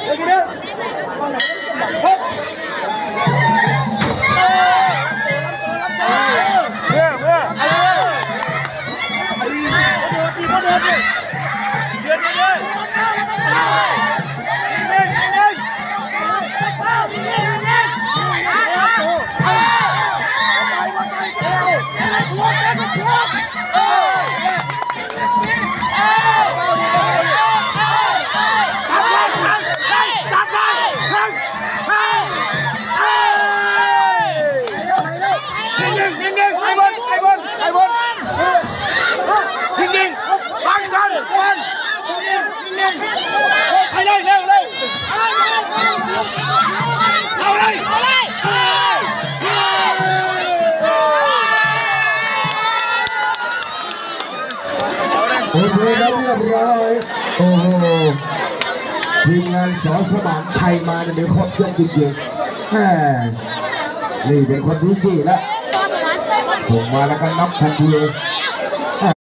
โอเคแล้วเรียบร้อยโอ้โหทีมงานสอสมานชัยมาเนี่ยเดี๋ยวครบยกจริงๆแหมนี่เป็นคนที่สี่แล้วส่งมาแล้วก็นับทันที